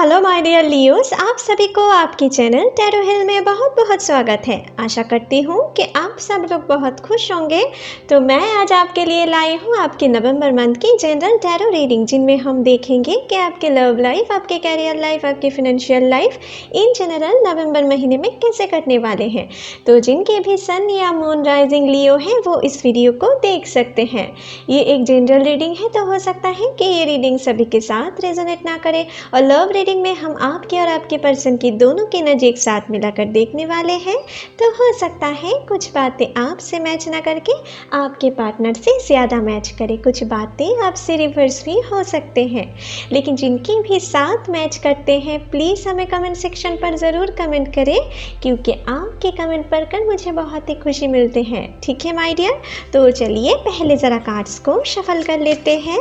Hello my dear Leos, आप सभी को आपके चैनल टैरो हिल में बहुत बहुत स्वागत है। आशा करती हूँ कि आप सब लोग बहुत खुश होंगे। तो मैं आज आपके लिए लाई हूँ आपके नवंबर मंथ की जनरल टैरो रीडिंग, जिनमें हम देखेंगे कि आपके लव लाइफ, आपके कैरियर लाइफ, आपकी फाइनेंशियल लाइफ इन जनरल नवंबर महीने में कैसे कटने वाले हैं। तो जिनके भी सन या मून राइजिंग लियो हैं वो इस वीडियो को देख सकते हैं। ये एक जनरल रीडिंग है, तो हो सकता है कि ये रीडिंग सभी के साथ रेजोनेट ना करे। और लव रीडिंग में हम आपके और आपके पर्सन की दोनों की एनर्जी एक साथ मिलाकर देखने वाले हैं। तो हो सकता है कुछ बातें आपसे मैच ना करके आपके पार्टनर से ज़्यादा मैच करे, कुछ बातें आपसे रिवर्स भी हो सकते हैं। लेकिन जिनकी भी साथ मैच करते हैं प्लीज़ हमें कमेंट सेक्शन पर ज़रूर कमेंट करें, क्योंकि आपके कमेंट पढ़कर मुझे बहुत ही खुशी मिलते हैं। ठीक है माय डियर, तो चलिए पहले ज़रा कार्ड्स को शफल कर लेते हैं।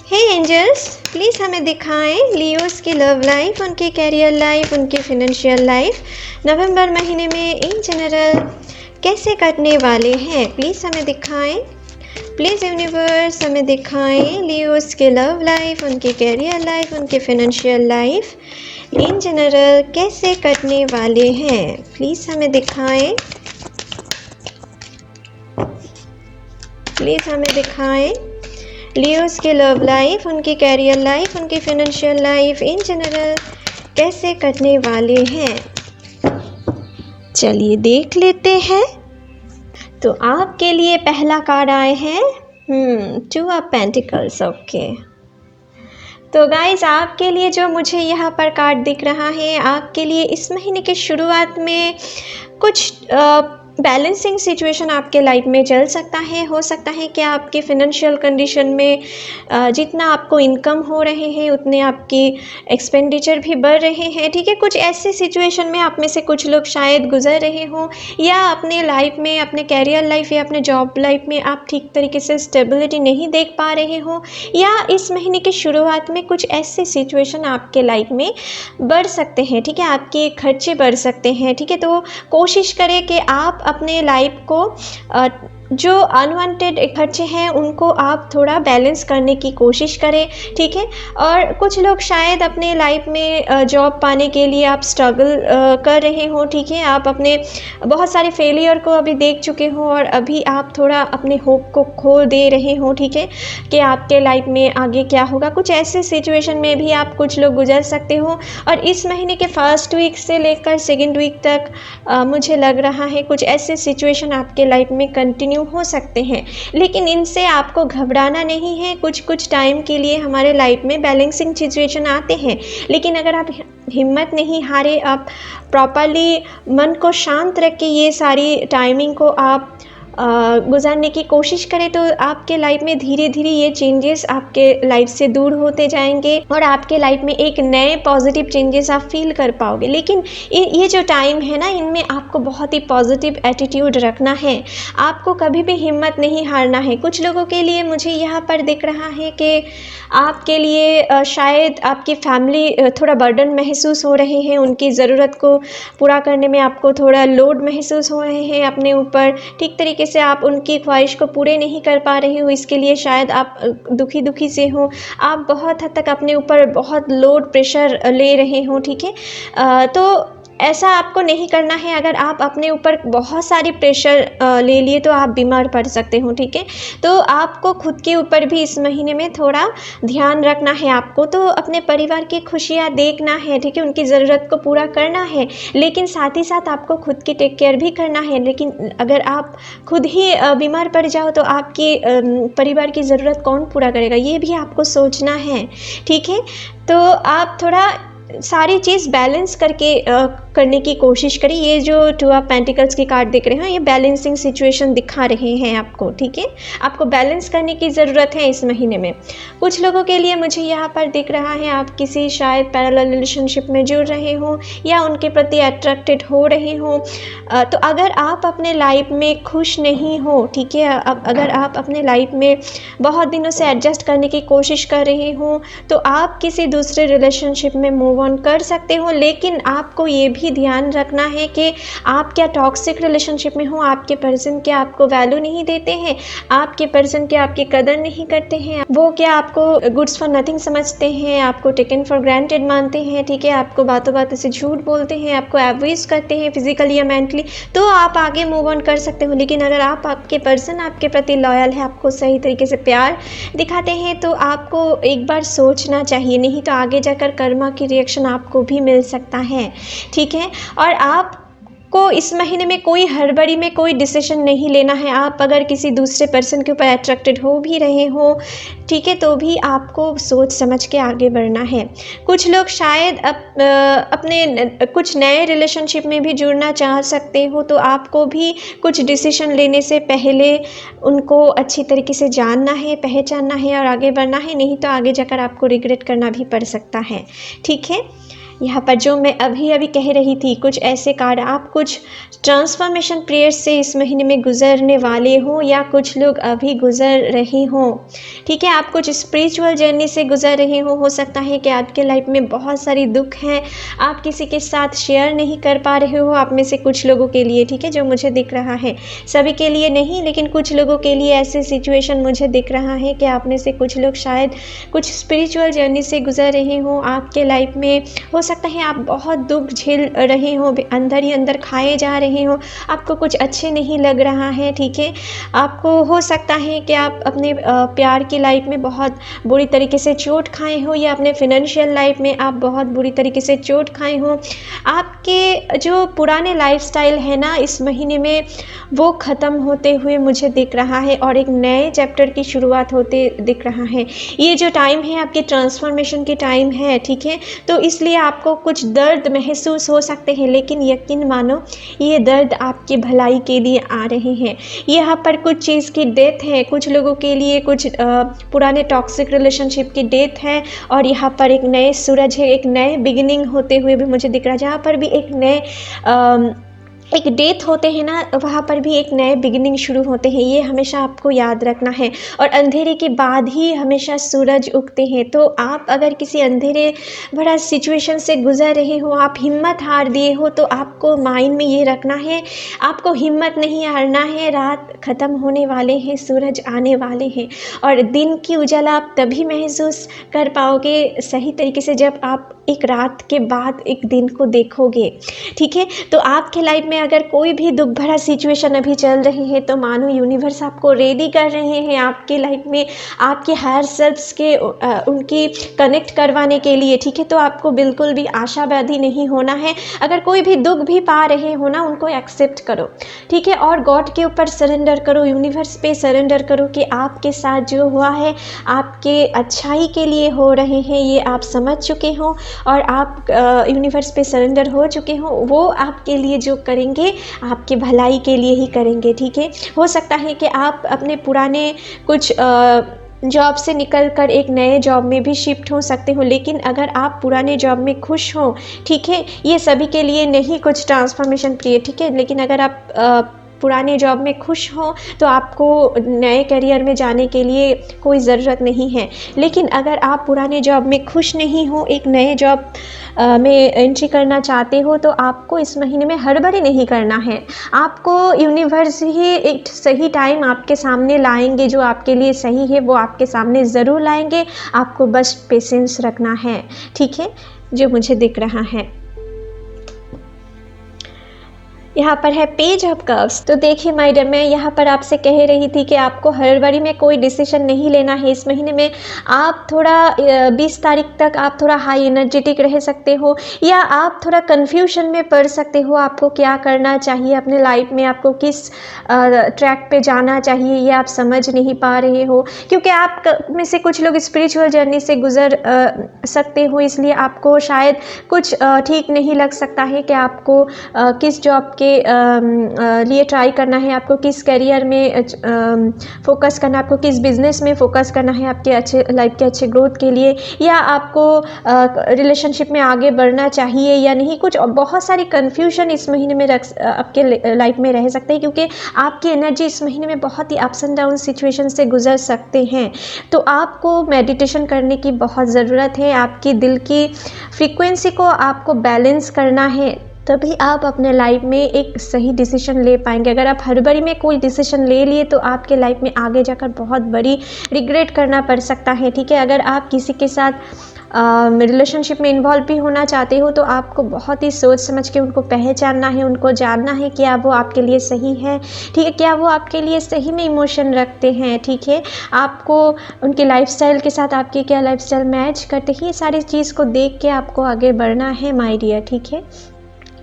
हे एंजल्स, प्लीज़ हमें दिखाएं लियोस की लव लाइफ, उनके कैरियर लाइफ, उनकी फाइनेंशियल लाइफ नवंबर महीने में इन जनरल कैसे कटने वाले हैं। प्लीज़ हमें दिखाएं। प्लीज़ यूनिवर्स हमें दिखाएं लियोस के लव लाइफ, उनके कैरियर लाइफ, उनके फाइनेंशियल लाइफ इन जनरल कैसे कटने वाले हैं। प्लीज़ हमें दिखाएं। प्लीज़ हमें दिखाएं लियोस के लव लाइफ, उनकी कैरियर लाइफ, उनकी फाइनेंशियल लाइफ इन जनरल कैसे कटने वाले हैं। चलिए देख लेते हैं। तो आपके लिए पहला कार्ड आए हैं 2 ऑफ पेंटिकल्स। ओके, तो गाइज आपके लिए जो मुझे यहाँ पर कार्ड दिख रहा है, आपके लिए इस महीने की शुरुआत में कुछ बैलेंसिंग सिचुएशन आपके लाइफ में चल सकता है। हो सकता है कि आपकी फिनेंशियल कंडीशन में जितना आपको इनकम हो रहे हैं उतने आपकी एक्सपेंडिचर भी बढ़ रहे हैं। ठीक है, कुछ ऐसे सिचुएशन में आप में से कुछ लोग शायद गुजर रहे हों, या अपने लाइफ में, अपने कैरियर लाइफ या अपने जॉब लाइफ में आप ठीक तरीके से स्टेबिलिटी नहीं देख पा रहे हों, या इस महीने की शुरुआत में कुछ ऐसे सिचुएशन आपके लाइफ में बढ़ सकते हैं। ठीक है, आपके खर्चे बढ़ सकते हैं। ठीक है, तो कोशिश करें कि आप अपने लाइफ को जो अनवांटेड खर्चे हैं उनको आप थोड़ा बैलेंस करने की कोशिश करें। ठीक है, और कुछ लोग शायद अपने लाइफ में जॉब पाने के लिए आप स्ट्रगल कर रहे हो। ठीक है, आप अपने बहुत सारे फेलियर को अभी देख चुके हो और अभी आप थोड़ा अपने होप को खो दे रहे हो। ठीक है, कि आपके लाइफ में आगे क्या होगा। कुछ ऐसे सिचुएशन में भी आप कुछ लोग गुजर सकते हो। और इस महीने के फर्स्ट वीक से लेकर सेकेंड वीक तक मुझे लग रहा है कुछ ऐसे सिचुएशन आपके लाइफ में कंटिन्यू हो सकते हैं, लेकिन इनसे आपको घबराना नहीं है। कुछ टाइम के लिए हमारे लाइफ में बैलेंसिंग सिचुएशन आते हैं, लेकिन अगर आप हिम्मत नहीं हारे, आप प्रॉपरली मन को शांत रख के ये सारी टाइमिंग को आप गुजारने की कोशिश करें, तो आपके लाइफ में धीरे धीरे ये चेंजेस आपके लाइफ से दूर होते जाएंगे और आपके लाइफ में एक नए पॉजिटिव चेंजेस आप फील कर पाओगे। लेकिन ये जो टाइम है ना, इनमें आपको बहुत ही पॉजिटिव एटीट्यूड रखना है, आपको कभी भी हिम्मत नहीं हारना है। कुछ लोगों के लिए मुझे यहाँ पर दिख रहा है कि आपके लिए शायद आपकी फैमिली थोड़ा बर्डन महसूस हो रहे हैं, उनकी ज़रूरत को पूरा करने में आपको थोड़ा लोड महसूस हो रहे हैं अपने ऊपर। ठीक तरीके से आप उनकी ख्वाहिश को पूरे नहीं कर पा रहे हो, इसके लिए शायद आप दुखी से हो, आप बहुत हद तक अपने ऊपर बहुत लोड प्रेशर ले रहे हो। ठीक है, तो ऐसा आपको नहीं करना है। अगर आप अपने ऊपर बहुत सारी प्रेशर ले लिए तो आप बीमार पड़ सकते हो। ठीक है, तो आपको खुद के ऊपर भी इस महीने में थोड़ा ध्यान रखना है। आपको तो अपने परिवार की खुशियाँ देखना है, ठीक है, उनकी ज़रूरत को पूरा करना है, लेकिन साथ ही साथ आपको खुद की टेक केयर भी करना है। लेकिन अगर आप खुद ही बीमार पड़ जाओ तो आपके परिवार की ज़रूरत कौन पूरा करेगा, ये भी आपको सोचना है। ठीक है, तो आप थोड़ा सारी चीज़ बैलेंस करके करने की कोशिश करें। ये जो 2 ऑफ पेंटिकल्स की कार्ड दिख रहे हैं, ये बैलेंसिंग सिचुएशन दिखा रहे हैं आपको। ठीक है, आपको बैलेंस करने की ज़रूरत है इस महीने में। कुछ लोगों के लिए मुझे यहाँ पर दिख रहा है आप किसी शायद पैरेलल रिलेशनशिप में जुड़ रहे हो या उनके प्रति अट्रैक्टेड हो रहे हो। तो अगर आप अपने लाइफ में खुश नहीं हो, ठीक है, अगर आप अपने लाइफ में बहुत दिनों से एडजस्ट करने की कोशिश कर रहे हो, तो आप किसी दूसरे रिलेशनशिप में मूव ऑन कर सकते हो। लेकिन आपको ये भी ही ध्यान रखना है कि आप क्या टॉक्सिक रिलेशनशिप में हो, आपके पर्सन क्या आपको वैल्यू नहीं देते हैं, आपके पर्सन क्या आपकी कदर नहीं करते हैं, वो क्या आपको गुड्स फॉर नथिंग समझते हैं, आपको टेकन फॉर ग्रांटेड मानते हैं, ठीक है, आपको बातों बातों से झूठ बोलते हैं, आपको एब्यूज करते हैं फिजिकली या मेंटली, तो आप आगे मूव ऑन कर सकते हो। लेकिन अगर आपके पर्सन आपके प्रति लॉयल है, आपको सही तरीके से प्यार दिखाते हैं, तो आपको एक बार सोचना चाहिए, नहीं तो आगे जाकर कर्मा की रिएक्शन आपको भी मिल सकता है, ठीक है। और आपको इस महीने में कोई हड़बड़ी में कोई डिसीजन नहीं लेना है। आप अगर किसी दूसरे पर्सन के ऊपर अट्रैक्टेड हो भी रहे हो, ठीक है, तो भी आपको सोच समझ के आगे बढ़ना है। कुछ लोग शायद अपने कुछ नए रिलेशनशिप में भी जुड़ना चाह सकते हो, तो आपको भी कुछ डिसीजन लेने से पहले उनको अच्छी तरीके से जानना है, पहचानना है और आगे बढ़ना है, नहीं तो आगे जाकर आपको रिग्रेट करना भी पड़ सकता है, ठीक है। यहाँ पर जो मैं अभी कह रही थी, कुछ ऐसे कार्ड, आप कुछ ट्रांसफॉर्मेशन पीरियड से इस महीने में गुजरने वाले हो या कुछ लोग अभी गुजर रहे हो, ठीक है। आप कुछ स्पिरिचुअल जर्नी से गुजर रहे हो सकता है कि आपके लाइफ में बहुत सारी दुख हैं, आप किसी के साथ शेयर नहीं कर पा रहे हो, आप में से कुछ लोगों के लिए, ठीक है, जो मुझे दिख रहा है, सभी के लिए नहीं, लेकिन कुछ लोगों के लिए ऐसे सिचुएशन मुझे दिख रहा है कि आप में से कुछ लोग शायद कुछ स्पिरिचुअल जर्नी से गुजर रहे हो। आपके लाइफ में हो सकता है आप बहुत दुख झेल रहे हो, अंदर ही अंदर खाए जा रहे हो, आपको कुछ अच्छे नहीं लग रहा है, ठीक है। आपको हो सकता है कि आप अपने प्यार की लाइफ में बहुत बुरी तरीके से चोट खाए हो, या अपने फिनेंशियल लाइफ में आप बहुत बुरी तरीके से चोट खाए हो। आपके जो पुराने लाइफस्टाइल है ना, इस महीने में वो ख़त्म होते हुए मुझे दिख रहा है और एक नए चैप्टर की शुरुआत होते दिख रहा है। ये जो टाइम है आपके ट्रांसफॉर्मेशन की टाइम है, ठीक है। तो इसलिए आपको कुछ दर्द महसूस हो सकते हैं, लेकिन यकीन मानो ये दर्द आपकी भलाई के लिए आ रहे हैं। यहाँ पर कुछ चीज़ की डेथ है, कुछ लोगों के लिए कुछ पुराने टॉक्सिक रिलेशनशिप की डेथ है, और यहाँ पर एक नए सूरज है, एक नए बिगिनिंग होते हुए भी मुझे दिख रहा है। जहाँ पर भी एक नए एक डेथ होते हैं ना, वहाँ पर भी एक नए बिगिनिंग शुरू होते हैं, ये हमेशा आपको याद रखना है। और अंधेरे के बाद ही हमेशा सूरज उगते हैं। तो आप अगर किसी अंधेरे भरा सिचुएशन से गुजर रहे हो, आप हिम्मत हार दिए हो, तो आपको माइंड में ये रखना है, आपको हिम्मत नहीं हारना है। रात ख़त्म होने वाले हैं, सूरज आने वाले हैं, और दिन की उजाला आप तभी महसूस कर पाओगे सही तरीके से जब आप एक रात के बाद एक दिन को देखोगे, ठीक है। तो आपके लाइफ में अगर कोई भी दुख भरा सिचुएशन अभी चल रही है, तो मानो यूनिवर्स आपको रेडी कर रहे हैं आपके लाइफ में आपके हायर सेल्फ्स के उनकी कनेक्ट करवाने के लिए, ठीक है। तो आपको बिल्कुल भी आशावादी नहीं होना है। अगर कोई भी दुख भी पा रहे हो ना, उनको एक्सेप्ट करो, ठीक है, और गॉड के ऊपर सरेंडर करो, यूनिवर्स पे सरेंडर करो कि आपके साथ जो हुआ है आपके अच्छाई के लिए हो रहे हैं, ये आप समझ चुके हो और आप यूनिवर्स पे सरेंडर हो चुके हो। वो आपके लिए जो करेंगे आपकी भलाई के लिए ही करेंगे, ठीक है। हो सकता है कि आप अपने पुराने कुछ जॉब से निकलकर एक नए जॉब में भी शिफ्ट हो सकते हो, लेकिन अगर आप पुराने जॉब में खुश हो, ठीक है, ये सभी के लिए नहीं कुछ ट्रांसफॉर्मेशन पीरियड, ठीक है, लेकिन अगर आप पुराने जॉब में खुश हो तो आपको नए करियर में जाने के लिए कोई ज़रूरत नहीं है। लेकिन अगर आप पुराने जॉब में खुश नहीं हो, एक नए जॉब में एंट्री करना चाहते हो, तो आपको इस महीने में हड़बड़ी नहीं करना है। आपको यूनिवर्स ही एक सही टाइम आपके सामने लाएंगे, जो आपके लिए सही है वो आपके सामने ज़रूर लाएंगे। आपको बस पेशेंस रखना है, ठीक है, जो मुझे दिख रहा है। यहाँ पर है पेज ऑफ कप्स। तो देखिए माय डियर, मैं यहाँ पर आपसे कह रही थी कि आपको हड़बड़ी में कोई डिसीजन नहीं लेना है। इस महीने में आप थोड़ा 20 तारीख तक आप थोड़ा हाई एनर्जेटिक रह सकते हो, या आप थोड़ा कन्फ्यूजन में पड़ सकते हो। आपको क्या करना चाहिए अपने लाइफ में, आपको किस ट्रैक पे जाना चाहिए, ये आप समझ नहीं पा रहे हो, क्योंकि आप में से कुछ लोग स्पिरिचुअल जर्नी से गुजर सकते हो। इसलिए आपको शायद कुछ ठीक नहीं लग सकता है कि आपको किस जॉब के लिए ट्राई करना है, आपको किस करियर में फोकस करना है, आपको किस बिज़नेस में फोकस करना है आपके अच्छे लाइफ के अच्छे ग्रोथ के लिए, या आपको रिलेशनशिप में आगे बढ़ना चाहिए या नहीं। कुछ बहुत सारी कन्फ्यूजन इस महीने में आपके लाइफ में रह सकते हैं, क्योंकि आपकी एनर्जी इस महीने में बहुत ही अप्स एंड डाउन सिचुएशन से गुजर सकते हैं। तो आपको मेडिटेशन करने की बहुत ज़रूरत है, आपकी दिल की फ्रीक्वेंसी को आपको बैलेंस करना है, तभी आप अपने लाइफ में एक सही डिसीजन ले पाएंगे। अगर आप हड़बड़ी में कोई डिसीजन ले लिए तो आपके लाइफ में आगे जाकर बहुत बड़ी रिग्रेट करना पड़ सकता है, ठीक है। अगर आप किसी के साथ रिलेशनशिप में इन्वॉल्व भी होना चाहते हो तो आपको बहुत ही सोच समझ के उनको पहचानना है, उनको जानना है क्या वो आपके लिए सही है, ठीक है, क्या वो आपके लिए सही में इमोशन रखते हैं, ठीक है, आपको उनके लाइफस्टाइल के साथ आपके क्या लाइफस्टाइल मैच करते हैं, ये सारी चीज़ को देख के आपको आगे बढ़ना है माय डियर, ठीक है,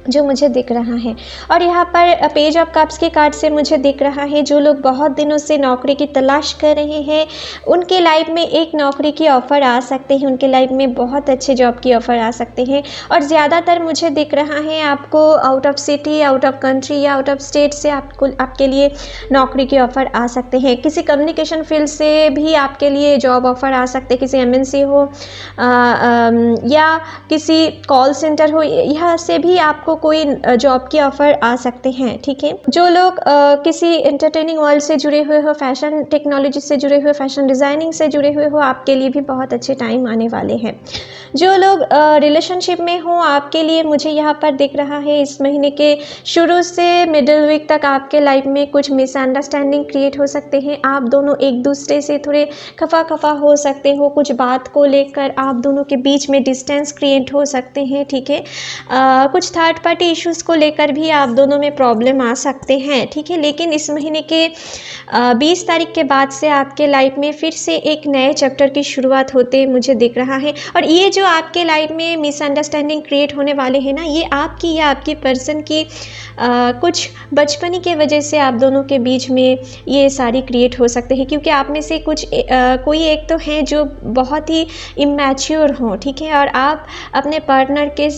जो मुझे दिख रहा है। और यहाँ पर पेज ऑफ कप्स के कार्ड से मुझे दिख रहा है जो लोग बहुत दिनों से नौकरी की तलाश कर रहे हैं उनके लाइफ में एक नौकरी की ऑफ़र आ सकते हैं, उनके लाइफ में बहुत अच्छे जॉब की ऑफ़र आ सकते हैं। और ज़्यादातर मुझे दिख रहा है आपको out of city, out of country या आउट ऑफ स्टेट से आपके लिए नौकरी की ऑफ़र आ सकते हैं। किसी कम्युनिकेशन फील्ड से भी आपके लिए जॉब ऑफ़र आ सकते हैं, किसी MNC हो या किसी कॉल सेंटर हो, यहाँ से भी आपको कोई जॉब की ऑफ़र आ सकते हैं, ठीक है। जो लोग किसी एंटरटेनिंग वर्ल्ड से जुड़े हुए हो, फैशन टेक्नोलॉजी से जुड़े हुए, फैशन डिज़ाइनिंग से जुड़े हुए हो, आपके लिए भी बहुत अच्छे टाइम आने वाले हैं। जो लोग रिलेशनशिप में हो आपके लिए मुझे यहाँ पर दिख रहा है इस महीने के शुरू से मिडिल वीक तक आपके लाइफ में कुछ मिसअंडरस्टैंडिंग क्रिएट हो सकते हैं। आप दोनों एक दूसरे से थोड़े खफा हो सकते हो, कुछ बात को लेकर आप दोनों के बीच में डिस्टेंस क्रिएट हो सकते हैं, ठीक है। कुछ थर्ड पार्टी इश्यूज़ को लेकर भी आप दोनों में प्रॉब्लम आ सकते हैं, ठीक है। लेकिन इस महीने के 20 तारीख के बाद से आपके लाइफ में फिर से एक नए चैप्टर की शुरुआत होते मुझे दिख रहा है। और ये जो आपके लाइफ में मिसअंडरस्टैंडिंग क्रिएट होने वाले हैं ना, ये आपकी या आपकी पर्सन की कुछ बचपनी के वजह से आप दोनों के बीच में ये सारी क्रिएट हो सकते हैं, क्योंकि आप में से कुछ कोई एक तो है जो बहुत ही इमैच्योर हो, ठीक है, और आप अपने पार्टनर के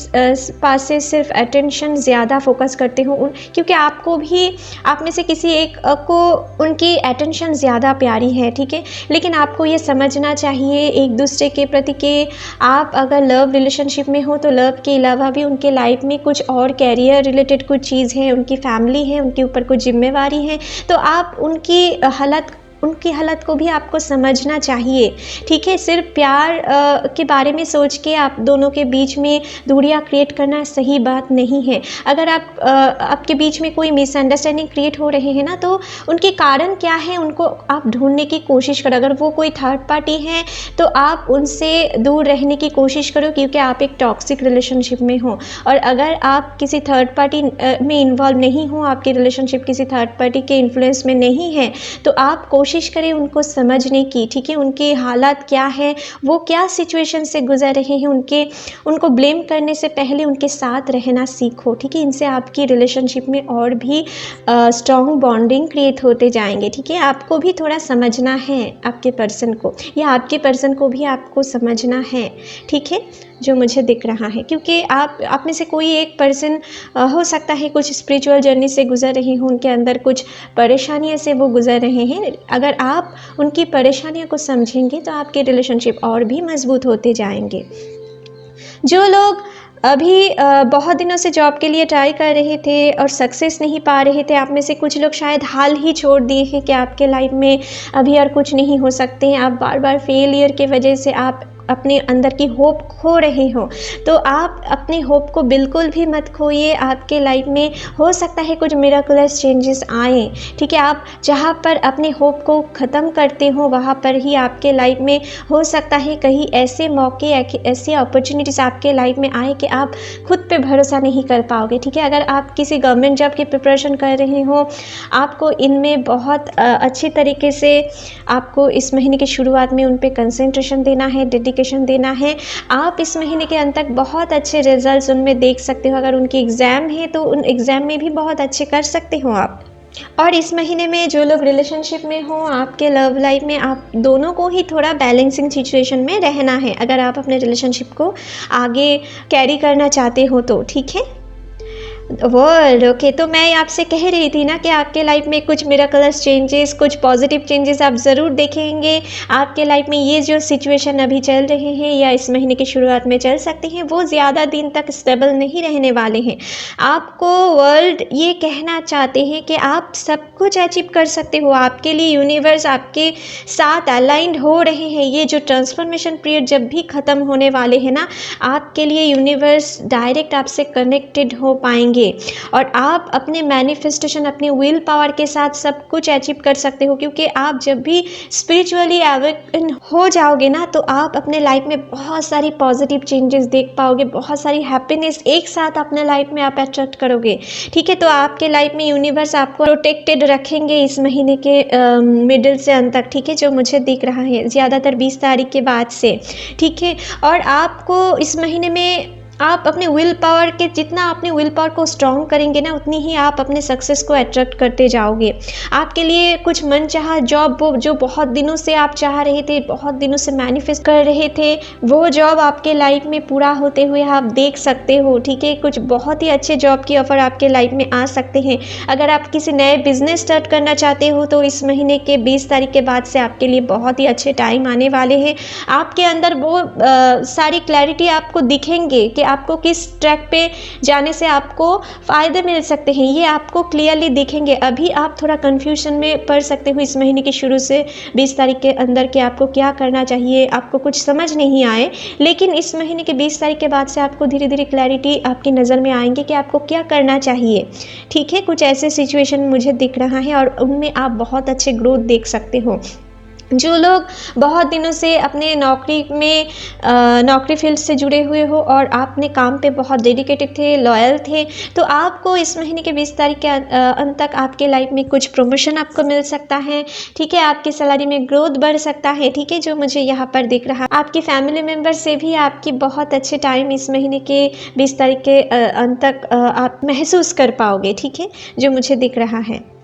पास से सिर्फ अटेंशन ज़्यादा फोकस करते हो क्योंकि आपको भी आप में से किसी एक को उनकी अटेंशन ज़्यादा प्यारी है, ठीक है। लेकिन आपको ये समझना चाहिए एक दूसरे के प्रति कि आप अगर लव रिलेशनशिप में हो तो लव के अलावा भी उनके लाइफ में कुछ और कैरियर रिलेटेड कुछ चीज़ है, उनकी फैमिली है, उनके ऊपर कुछ जिम्मेवारी है, तो आप उनकी हालत को भी आपको समझना चाहिए, ठीक है। सिर्फ प्यार के बारे में सोच के आप दोनों के बीच में दूरियां क्रिएट करना सही बात नहीं है। अगर आपके बीच में कोई मिसअंडरस्टैंडिंग क्रिएट हो रहे हैं ना, तो उनके कारण क्या है उनको आप ढूंढने की कोशिश करो। अगर वो कोई थर्ड पार्टी है तो आप उनसे दूर रहने की कोशिश करो, क्योंकि आप एक टॉक्सिक रिलेशनशिप में हो। और अगर आप किसी थर्ड पार्टी में इन्वॉल्व नहीं हो, आपकी रिलेशनशिप किसी थर्ड पार्टी के इन्फ्लुएंस में नहीं है, तो आप कोशिश करें उनको समझने की, ठीक है। उनके हालात क्या है, वो क्या सिचुएशन से गुजर रहे हैं, उनको ब्लेम करने से पहले उनके साथ रहना सीखो, ठीक है। इनसे आपकी रिलेशनशिप में और भी स्ट्रॉन्ग बॉन्डिंग क्रिएट होते जाएंगे, ठीक है। आपको भी थोड़ा समझना है आपके पर्सन को, या आपके पर्सन को भी आपको समझना है, ठीक है, जो मुझे दिख रहा है। क्योंकि आप में से कोई एक पर्सन हो सकता है कुछ स्पिरिचुअल जर्नी से गुजर रहे हो, उनके अंदर कुछ परेशानियों से वो गुजर रहे हैं। अगर आप उनकी परेशानियों को समझेंगे तो आपके रिलेशनशिप और भी मजबूत होते जाएंगे। जो लोग अभी बहुत दिनों से जॉब के लिए ट्राई कर रहे थे और सक्सेस नहीं पा रहे थे, आप में से कुछ लोग शायद हाल ही छोड़ दिए हैं कि आपके लाइफ में अभी और कुछ नहीं हो सकते हैं, आप बार बार फेलियर के वजह से आप अपने अंदर की होप खो रहे हो, तो आप अपने होप को बिल्कुल भी मत खोइए। आपके लाइफ में हो सकता है कुछ मिरेकुलस चेंजेस आए, ठीक है। आप जहाँ पर अपने होप को ख़त्म करते हो वहाँ पर ही आपके लाइफ में हो सकता है कहीं ऐसे मौके, ऐसी अपॉर्चुनिटीज़ आपके लाइफ में आए कि आप खुद पे भरोसा नहीं कर पाओगे, ठीक है। अगर आप किसी गवर्नमेंट जॉब की प्रिपरेशन कर रहे हो, आपको इनमें बहुत अच्छी तरीके से आपको इस महीने की शुरुआत में उन पर कंसंट्रेशन देना है, डेडिकेशन देना है। आप इस महीने के अंत तक बहुत अच्छे रिजल्ट्स उनमें देख सकते हो। अगर उनकी एग्ज़ाम है तो उन एग्ज़ाम में भी बहुत अच्छे कर सकते हो आप। और इस महीने में जो लोग रिलेशनशिप में हो, आपके लव लाइफ में आप दोनों को ही थोड़ा बैलेंसिंग सिचुएशन में रहना है, अगर आप अपने रिलेशनशिप को आगे कैरी करना चाहते हो तो, ठीक है। World okay. तो मैं आपसे कह रही थी ना कि आपके लाइफ में कुछ मिरेकलस चेंजेस, कुछ पॉजिटिव चेंजेस आप ज़रूर देखेंगे। आपके लाइफ में ये जो सिचुएशन अभी चल रहे हैं या इस महीने की शुरुआत में चल सकते हैं, वो ज़्यादा दिन तक स्टेबल नहीं रहने वाले हैं। आपको वर्ल्ड ये कहना चाहते हैं कि आप सब कुछ अचीव कर सकते हो। आपके लिए यूनिवर्स आपके साथ अलाइंड हो रहे हैं। ये जो ट्रांसफॉर्मेशन पीरियड जब भी ख़त्म होने वाले हैं ना, आपके लिए यूनिवर्स डायरेक्ट आपसे कनेक्टेड हो पाएंगे और आप अपने मैनिफेस्टेशन, अपनी विल पावर के साथ सब कुछ अचीव कर सकते हो। क्योंकि आप जब भी स्पिरिचुअली अवेकन हो जाओगे ना, तो आप अपने लाइफ में बहुत सारी पॉजिटिव चेंजेस देख पाओगे, बहुत सारी हैप्पीनेस एक साथ अपने लाइफ में आप अट्रैक्ट करोगे। ठीक है, तो आपके लाइफ में यूनिवर्स आपको प्रोटेक्टेड रखेंगे इस महीने के मिडिल से अंत तक। ठीक है, जो मुझे दिख रहा है ज़्यादातर 20 तारीख के बाद से। ठीक है, और आपको इस महीने में आप अपने विल पावर के, जितना अपने विल पावर को स्ट्रॉन्ग करेंगे ना, उतनी ही आप अपने सक्सेस को अट्रैक्ट करते जाओगे। आपके लिए कुछ मनचाहा जॉब, वो जो बहुत दिनों से आप चाह रहे थे, बहुत दिनों से मैनिफेस्ट कर रहे थे, वो जॉब आपके लाइफ में पूरा होते हुए आप देख सकते हो। ठीक है, कुछ बहुत ही अच्छे जॉब की ऑफ़र आपके लाइफ में आ सकते हैं। अगर आप किसी नए बिजनेस स्टार्ट करना चाहते हो तो इस महीने के 20 तारीख के बाद से आपके लिए बहुत ही अच्छे टाइम आने वाले हैं। आपके अंदर वो सारी क्लैरिटी आपको दिखेंगे कि आपको किस ट्रैक पे जाने से आपको फ़ायदे मिल सकते हैं, ये आपको क्लियरली दिखेंगे। अभी आप थोड़ा कन्फ्यूजन में पड़ सकते हो इस महीने के शुरू से 20 तारीख के अंदर कि आपको क्या करना चाहिए, आपको कुछ समझ नहीं आए। लेकिन इस महीने के 20 तारीख के बाद से आपको धीरे धीरे क्लैरिटी आपकी नज़र में आएंगे कि आपको क्या करना चाहिए। ठीक है, कुछ ऐसे सिचुएशन मुझे दिख रहा है और उनमें आप बहुत अच्छे ग्रोथ देख सकते हो। जो लोग बहुत दिनों से अपने नौकरी फील्ड से जुड़े हुए हो और आप अपने काम पे बहुत डेडिकेटेड थे, लॉयल थे, तो आपको इस महीने के 20 तारीख के अंत तक आपके लाइफ में कुछ प्रमोशन आपको मिल सकता है। ठीक है, आपकी सैलरी में ग्रोथ बढ़ सकता है। ठीक है, जो मुझे यहाँ पर दिख रहा है, आपकी फैमिली मेम्बर से भी आपकी बहुत अच्छे टाइम इस महीने के 20 तारीख के अंत तक आप महसूस कर पाओगे। ठीक है, जो मुझे दिख रहा है।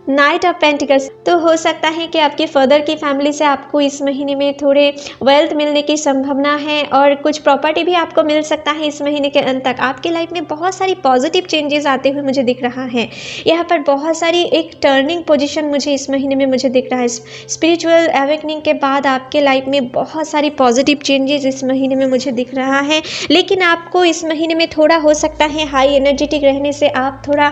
नाइट ऑफ पेंटिकल्स, तो हो सकता है कि आपके फादर की फैमिली से आपको इस महीने में थोड़े वेल्थ मिलने की संभावना है और कुछ प्रॉपर्टी भी आपको मिल सकता है इस महीने के अंत तक। आपके लाइफ में बहुत सारी पॉजिटिव चेंजेस आते हुए मुझे दिख रहा है। यहाँ पर बहुत सारी एक टर्निंग पोजीशन मुझे इस महीने में मुझे दिख रहा है। स्पिरिचुअल अवेकनिंग के बाद आपके लाइफ में बहुत सारी पॉजिटिव चेंजेस इस महीने में मुझे दिख रहा है। लेकिन आपको इस महीने में थोड़ा हो सकता है हाई एनर्जेटिक रहने से आप थोड़ा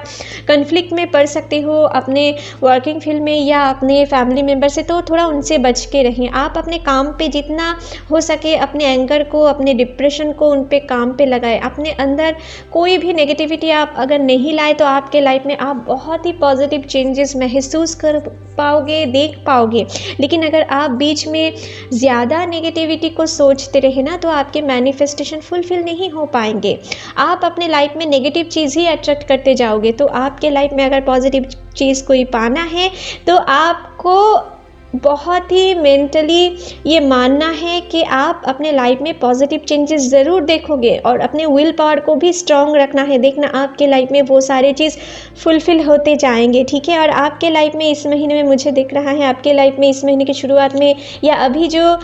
कन्फ्लिक्ट में पड़ सकते हो अपने वर्किंग फील्ड में या अपने फैमिली मेम्बर से, तो थोड़ा उनसे बच के रहें। आप अपने काम पे जितना हो सके अपने एंगर को, अपने डिप्रेशन को उन पे काम पे लगाएं। अपने अंदर कोई भी नेगेटिविटी आप अगर नहीं लाए तो आपके लाइफ में आप बहुत ही पॉजिटिव चेंजेस महसूस कर पाओगे, देख पाओगे। लेकिन अगर आप बीच में ज़्यादा नेगेटिविटी को सोचते रहे ना, तो आपके मैनिफेस्टेशन फुलफिल नहीं हो पाएंगे। आप अपने लाइफ में नेगेटिव चीज़ ही अट्रैक्ट करते जाओगे। तो आपके लाइफ में अगर पॉजिटिव चीज़ कोई पाना है तो आपको बहुत ही मेंटली ये मानना है कि आप अपने लाइफ में पॉजिटिव चेंजेस ज़रूर देखोगे और अपने विल पावर को भी स्ट्रॉन्ग रखना है। देखना आपके लाइफ में वो सारे चीज़ फुलफिल होते जाएंगे। ठीक है, और आपके लाइफ में इस महीने में मुझे दिख रहा है, आपके लाइफ में इस महीने की शुरुआत में या अभी जो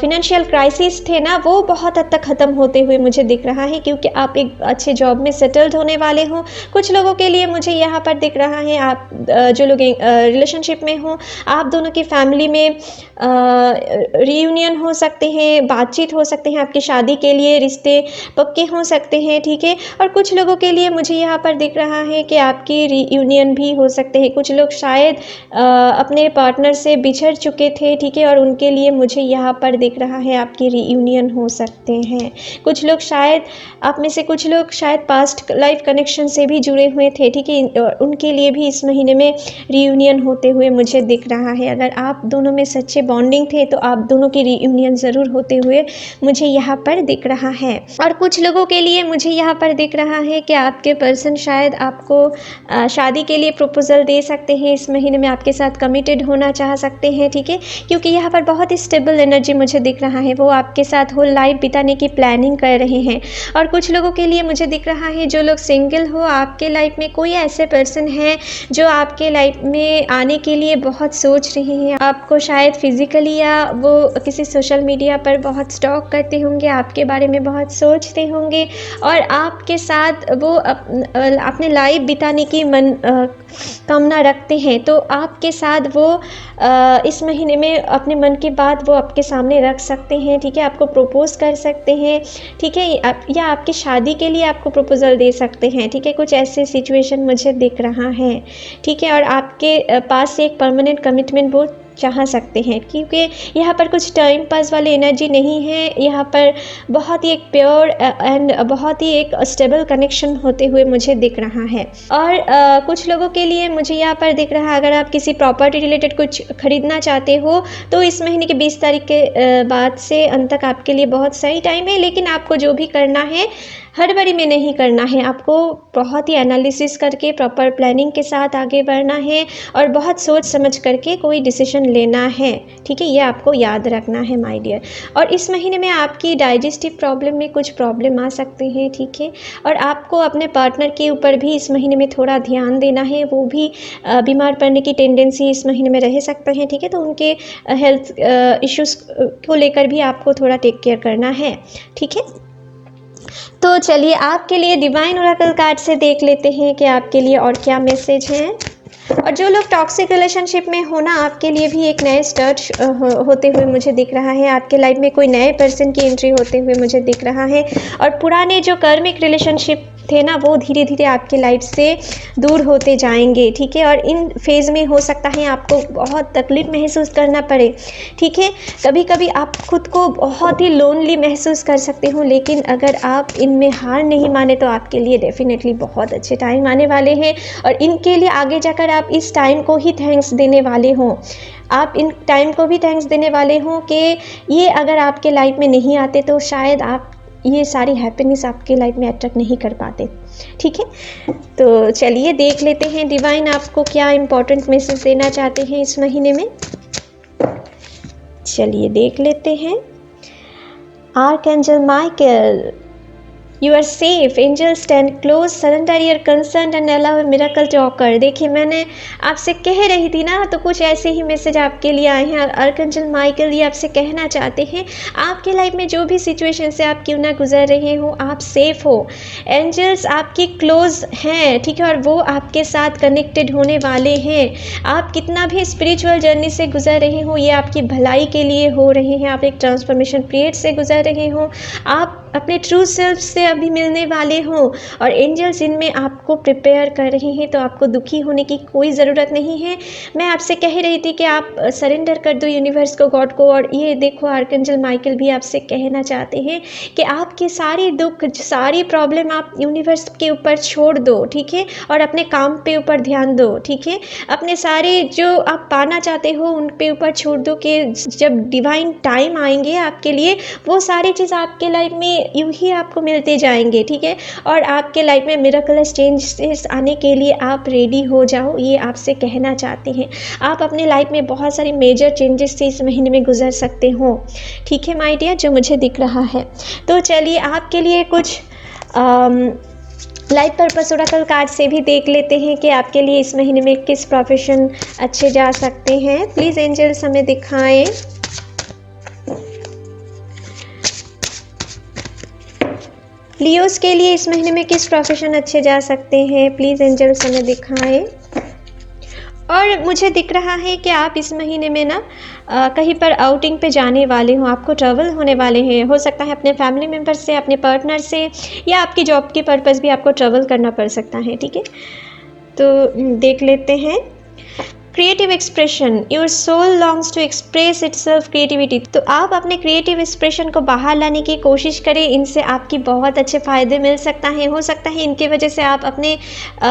फिनेंशियल क्राइसिस थे ना, वो बहुत हद तक ख़त्म होते हुए मुझे दिख रहा है, क्योंकि आप एक अच्छे जॉब में सेटल्ड होने वाले हो। कुछ लोगों के लिए मुझे यहाँ पर दिख रहा है, आप जो लोग रिलेशनशिप में हो, आप दोनों की फैमिली में रीयूनियन हो सकते हैं, बातचीत हो सकते हैं, आपकी शादी के लिए रिश्ते पक्के हो सकते हैं। ठीक है, और कुछ लोगों के लिए मुझे यहाँ पर दिख रहा है कि आपकी रीयूनियन भी हो सकते हैं। कुछ लोग शायद अपने पार्टनर से बिछड़ चुके थे। ठीक है, और उनके लिए मुझे यहाँ पर दिख रहा है आपकी रीयूनियन हो सकते हैं। कुछ लोग शायद, आप में से कुछ लोग शायद पास्ट लाइफ कनेक्शन से भी जुड़े हुए थे। ठीक है, उनके लिए भी इस महीने में रीयूनियन होते हुए मुझे दिख रहा है। अगर आप दोनों में सच्चे बॉन्डिंग थे तो आप दोनों की रीयूनियन ज़रूर होते हुए मुझे यहाँ पर दिख रहा है। और कुछ लोगों के लिए मुझे यहाँ पर दिख रहा है कि आपके पर्सन शायद आपको शादी के लिए प्रपोजल दे सकते हैं इस महीने में, आपके साथ कमिटेड होना चाह सकते हैं। ठीक है, क्योंकि यहाँ पर बहुत ही स्टेबल एनर्जी मुझे दिख रहा है, वो आपके साथ होल लाइफ बिताने की प्लानिंग कर रहे हैं। और कुछ लोगों के लिए मुझे दिख रहा है, जो लोग सिंगल हो, आपके लाइफ में कोई ऐसे पर्सन है जो आपके लाइफ में आने के लिए बहुत सोच रहे हैं, आपको शायद फिज़िकली या वो किसी सोशल मीडिया पर बहुत स्टॉक करते होंगे, आपके बारे में बहुत सोचते होंगे और आपके साथ वो अपने लाइफ बिताने की कामना रखते हैं। तो आपके साथ वो इस महीने में अपने मन की बात वो आपके सामने रख सकते हैं, ठीक है, आपको प्रपोज़ कर सकते हैं, ठीक है, या आपकी शादी के लिए आपको प्रपोज़ल दे सकते हैं, ठीक है, कुछ ऐसे सिचुएशन मुझे दिख रहा है, ठीक है। और आपके पास से एक परमानेंट कमिटमेंट वो चाह सकते हैं, क्योंकि यहाँ पर कुछ टाइम पास वाली एनर्जी नहीं है, यहाँ पर बहुत ही एक प्योर एंड बहुत ही एक स्टेबल कनेक्शन होते हुए मुझे दिख रहा है। और कुछ लोगों के लिए मुझे यहाँ पर दिख रहा है, अगर आप किसी प्रॉपर्टी रिलेटेड कुछ खरीदना चाहते हो तो इस महीने के 20 तारीख के बाद से अंत तक आपके लिए बहुत सही टाइम है। लेकिन आपको जो भी करना है हड़बड़ी में नहीं करना है, आपको बहुत ही एनालिसिस करके प्रॉपर प्लानिंग के साथ आगे बढ़ना है और बहुत सोच समझ करके कोई डिसीजन लेना है, ठीक है, ये आपको याद रखना है माय डियर। और इस महीने में आपकी डाइजेस्टिव प्रॉब्लम में कुछ प्रॉब्लम आ सकते हैं, ठीक है, और आपको अपने पार्टनर के ऊपर भी इस महीने में थोड़ा ध्यान देना है, वो भी बीमार पड़ने की टेंडेंसी इस महीने में रह सकते हैं, ठीक है, तो उनके हेल्थ इश्यूज़ को लेकर भी आपको थोड़ा टेक केयर करना है, ठीक है। तो चलिए आपके लिए डिवाइन ओरेकल कार्ड से देख लेते हैं कि आपके लिए और क्या मैसेज हैं। और जो लोग टॉक्सिक रिलेशनशिप में हो ना, आपके लिए भी एक नए स्टार्ट होते हुए मुझे दिख रहा है, आपके लाइफ में कोई नए पर्सन की एंट्री होते हुए मुझे दिख रहा है। और पुराने जो कर्मिक रिलेशनशिप थे ना, वो धीरे धीरे आपके लाइफ से दूर होते जाएंगे, ठीक है। और इन फेज़ में हो सकता है आपको बहुत तकलीफ़ महसूस करना पड़े, ठीक है, कभी कभी आप खुद को बहुत ही लोनली महसूस कर सकते हो। लेकिन अगर आप इनमें हार नहीं माने तो आपके लिए डेफिनेटली बहुत अच्छे टाइम आने वाले हैं और इनके लिए आगे जाकर आप इस टाइम को ही थैंक्स देने वाले हों। आप इन टाइम को भी थैंक्स देने वाले हों कि ये अगर आपके लाइफ में नहीं आते तो शायद आप ये सारी हैप्पीनेस आपके लाइफ में अट्रैक्ट नहीं कर पाते, ठीक है। तो चलिए देख लेते हैं डिवाइन आपको क्या इम्पोर्टेंट मैसेज देना चाहते हैं इस महीने में। चलिए देख लेते हैं। Archangel Michael, you are safe, angel stand close, surrender your concern and allow miracle to occur. देखिए मैंने आपसे कह रही थी ना, तो कुछ ऐसे ही मैसेज आपके लिए आए हैं। आर्कएंजल माइकल ये आपसे कहना चाहते हैं आपके लाइफ में जो भी सिचुएशन से आप क्यों ना गुजर रहे हो, आप सेफ हो, एंजल्स आपकी क्लोज हैं, ठीक है, और वो आपके साथ कनेक्टेड होने वाले हैं। आप कितना भी स्पिरिचुअल जर्नी से गुजर रहे हो, ये आपकी भलाई के लिए हो रहे हैं। आप एक ट्रांसफॉर्मेशन पीरियड से गुजर रहे हो, आप अपने ट्रू सेल्फ से अभी मिलने वाले हो और एंजल्स इनमें आपको प्रिपेयर कर रहे हैं। तो आपको दुखी होने की कोई ज़रूरत नहीं है। मैं आपसे कह रही थी कि आप सरेंडर कर दो यूनिवर्स को, गॉड को। और ये देखो आर्कएंजल माइकल भी आपसे कहना चाहते हैं कि आपके सारे दुख, सारी प्रॉब्लम आप यूनिवर्स के ऊपर छोड़ दो, ठीक है, और अपने काम पे ऊपर ध्यान दो, ठीक है। अपने सारे जो आप पाना चाहते हो उन पे ऊपर छोड़ दो कि जब डिवाइन टाइम आएंगे आपके लिए वो सारी चीज़ आपके लाइफ में यूं ही आपको मिलते जाएंगे, ठीक है। और आपके लाइफ में मिरेकलस चेंजेस आने के लिए आप रेडी हो जाओ, ये आपसे कहना चाहते हैं। आप अपने लाइफ में बहुत सारे मेजर चेंजेस से इस महीने में गुजर सकते हो, ठीक है माय डियर, जो मुझे दिख रहा है। तो चलिए आपके लिए कुछ लाइफ पर्पस ओरेकल कार्ड से भी देख लेते हैं कि आपके लिए इस महीने में किस प्रोफेशन अच्छे जा सकते हैं। प्लीज़ एंजल्स हमें दिखाएं। लियोस के लिए इस महीने में किस प्रोफेशन अच्छे जा सकते हैं, प्लीज़ एंजल्स हमें दिखाएं। और मुझे दिख रहा है कि आप इस महीने में ना कहीं पर आउटिंग पे जाने वाले हो, आपको ट्रैवल होने वाले हैं। हो सकता है अपने फैमिली मेम्बर से, अपने पार्टनर से, या आपकी जॉब के पर्पस भी आपको ट्रैवल करना पड़ सकता है, ठीक है। तो देख लेते हैं। Creative expression, your soul longs to express itself creativity. तो आप अपने क्रिएटिव एक्सप्रेशन को बाहर लाने की कोशिश करें, इनसे आपकी बहुत अच्छे फ़ायदे मिल सकता है। हो सकता है इनकी वजह से आप अपने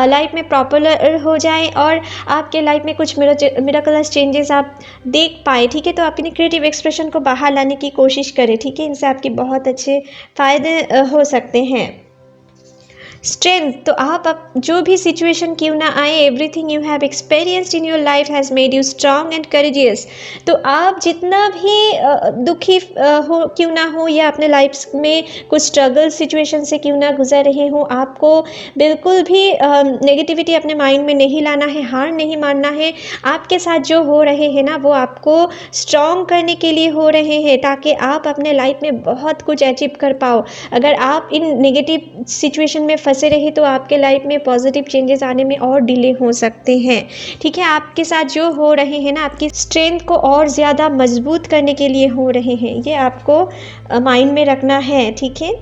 लाइफ में पॉपुलर हो जाएं और आपके लाइफ में कुछ मिरेकलस चेंजेस आप देख पाए, ठीक है। तो अपनी क्रिएटिव एक्सप्रेशन को बाहर लाने की कोशिश करें, ठीक है, इनसे आपके बहुत अच्छे फ़ायदे हो सकते हैं। स्ट्रेंथ, तो आप जो भी सिचुएशन क्यों ना आए, everything you have experienced in your life has made you strong and courageous. तो आप जितना भी दुखी हो क्यों ना हो, या अपने लाइफ में कुछ स्ट्रगल सिचुएशन से क्यों ना गुजर रहे हो, आपको बिल्कुल भी नेगेटिविटी अपने माइंड में नहीं लाना है, हार नहीं मानना है। आपके साथ जो हो रहे हैं ना, वो आपको स्ट्रांग करने के लिए हो रहे हैं, ताकि आप अपने लाइफ में बहुत कुछ अचीव कर पाओ। अगर आप इन नेगेटिव सिचुएशन में फंसे रहे तो आपके लाइफ में पॉजिटिव चेंजेस आने में और डिले हो सकते हैं। ठीक है, आपके साथ जो हो रहे हैं ना, आपकी स्ट्रेंथ को और ज़्यादा मजबूत करने के लिए हो रहे हैं, ये आपको माइंड में रखना है। ठीक है,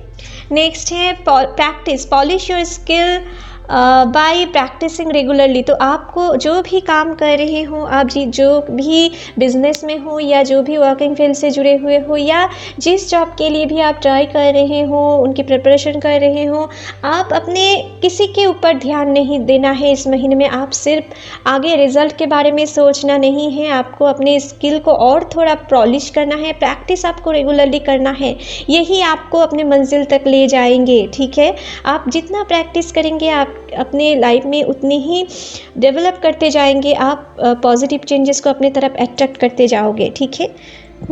नेक्स्ट है practice, polish your skill by practising regularly. तो आपको जो भी काम कर रहे हो, आप जो भी बिजनेस में हो, या जो भी वर्किंग फील्ड से जुड़े हुए हो, या जिस जॉब के लिए भी आप ट्राई कर रहे हो, उनकी प्रिपरेशन कर रहे हो, आप अपने किसी के ऊपर ध्यान नहीं देना है इस महीने में। आप सिर्फ आगे रिजल्ट के बारे में सोचना नहीं है, आपको अपने स्किल को और थोड़ा पॉलिश करना है, प्रैक्टिस आपको रेगुलरली करना है, यही आपको अपने मंजिल तक ले जाएंगे। ठीक है, आप जितना प्रैक्टिस करेंगे, आप अपने लाइफ में उतनी ही डेवलप करते जाएंगे, आप पॉजिटिव चेंजेस को अपने तरफ अट्रैक्ट करते जाओगे। ठीक है,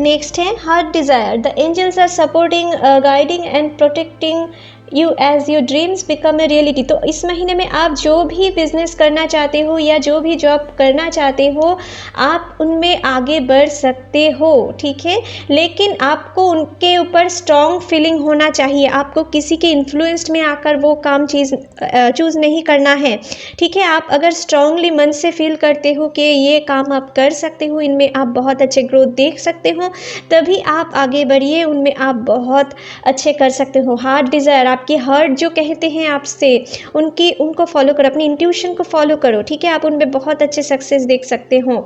नेक्स्ट है heart desire, the angels are supporting, guiding and protecting you as your dreams become a reality. तो इस महीने में आप जो भी बिजनेस करना चाहते हो, या जो भी जॉब करना चाहते हो, आप उनमें आगे बढ़ सकते हो। ठीक है, लेकिन आपको उनके ऊपर स्ट्रॉन्ग फीलिंग होना चाहिए, आपको किसी के इन्फ्लुएंस्ड में आकर वो काम चूज़ नहीं करना है। ठीक है, आप अगर स्ट्रांगली मन से फील करते हो कि ये काम आप कर सकते हो, इनमें आप बहुत अच्छे ग्रोथ देख सकते हो, तभी आप आगे बढ़िए, उनमें आप बहुत अच्छे कर सकते हो। हार्ट डिज़ायर, आपकी हार्ट जो कहते हैं आपसे, उनको फॉलो करो, अपनी इंट्यूशन को फॉलो करो। ठीक है, आप उनमें बहुत अच्छे सक्सेस देख सकते हो।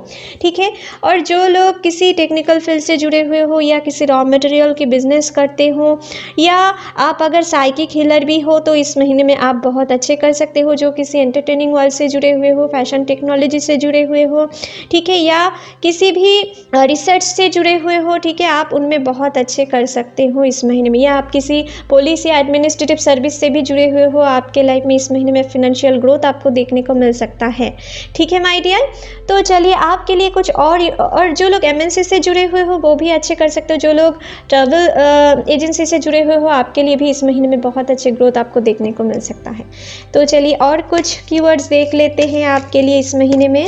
ठीक है, और जो लोग किसी टेक्निकल फील्ड से जुड़े हुए हो, या किसी रॉ मटेरियल की बिजनेस करते हो, या आप अगर साइकिक हीलर भी हो, तो इस महीने में आप बहुत अच्छे कर सकते हो। जो किसी एंटरटेनिंग वर्ल्ड से जुड़े हुए हो, फैशन टेक्नोलॉजी से जुड़े हुए हो, ठीक है, या किसी भी रिसर्च से जुड़े हुए हो, ठीक है, आप उनमें बहुत अच्छे कर सकते हो इस महीने में। या आप किसी पुलिस या एडमिनिस्ट्रेटिव सर्विस से भी जुड़े हुए हो, आपके लाइफ में इस महीने में फिनेंशियल ग्रोथ आपको देखने को मिल सकता है। ठीक है माय डियर, तो चलिए आपके लिए कुछ और जो लोग एमएनसी से जुड़े हुए हो वो भी अच्छे कर सकते हो, जो लोग ट्रैवल एजेंसी से जुड़े हुए हो, आपके लिए भी इस महीने में बहुत अच्छे ग्रोथ आपको देखने को मिल सकता है। तो चलिए और कुछ कीवर्ड्स देख लेते हैं आपके लिए इस महीने में।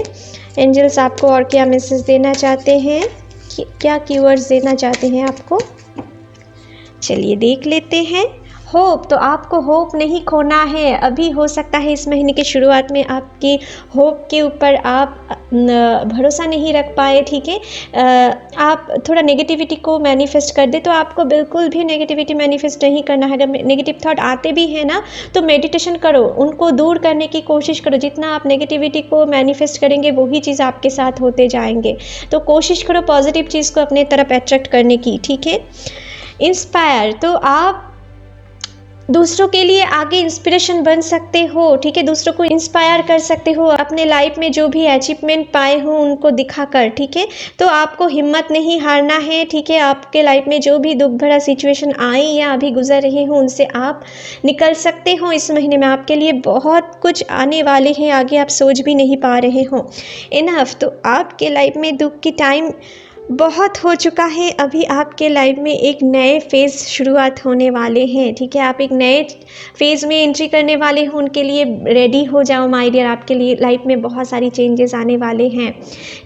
एंजल्स आपको और क्या मैसेज देना चाहते हैं, क्या कीवर्ड्स देना चाहते हैं आपको, चलिए देख लेते हैं। होप, तो आपको होप नहीं खोना है। अभी हो सकता है इस महीने की शुरुआत में आपकी होप के ऊपर आप भरोसा नहीं रख पाए। ठीक है, आप थोड़ा नेगेटिविटी को मैनिफेस्ट कर दे, तो आपको बिल्कुल भी नेगेटिविटी मैनिफेस्ट नहीं करना है। अगर नेगेटिव थॉट आते भी हैं ना, तो मेडिटेशन करो, उनको दूर करने की कोशिश करो। जितना आप नेगेटिविटी को मैनिफेस्ट करेंगे, वही चीज़ आपके साथ होते जाएंगे। तो कोशिश करो पॉजिटिव चीज़ को अपने तरफ अट्रैक्ट करने की। ठीक है, इंस्पायर, तो आप दूसरों के लिए आगे इंस्पिरेशन बन सकते हो। ठीक है, दूसरों को इंस्पायर कर सकते हो, अपने लाइफ में जो भी अचीवमेंट पाए हो उनको दिखाकर। ठीक है, तो आपको हिम्मत नहीं हारना है। ठीक है, आपके लाइफ में जो भी दुख भरा सिचुएशन आई या अभी गुजर रहे हो, उनसे आप निकल सकते हो। इस महीने में आपके लिए बहुत कुछ आने वाले हैं, आगे आप सोच भी नहीं पा रहे हो। इनफ, तो आपके लाइफ में दुख की टाइम बहुत हो चुका है, अभी आपके लाइफ में एक नए फेज़ शुरुआत होने वाले हैं। ठीक है, आप एक नए फेज़ में एंट्री करने वाले हो, उनके लिए रेडी हो जाओ माय डियर, आपके लिए लाइफ में बहुत सारी चेंजेस आने वाले हैं।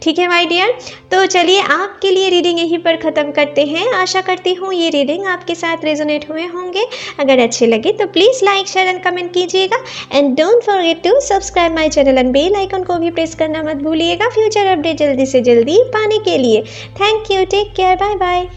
ठीक है माय डियर, तो चलिए आपके लिए रीडिंग यहीं पर ख़त्म करते हैं। आशा करती हूँ ये रीडिंग आपके साथ रेजोनेट हुए होंगे। अगर अच्छे लगे तो please like share and comment कीजिएगा, and don't forget to subscribe my channel and bell icon को भी प्रेस करना मत भूलिएगा फ्यूचर अपडेट जल्दी से जल्दी पाने के लिए। Thank you. Take care. Bye bye.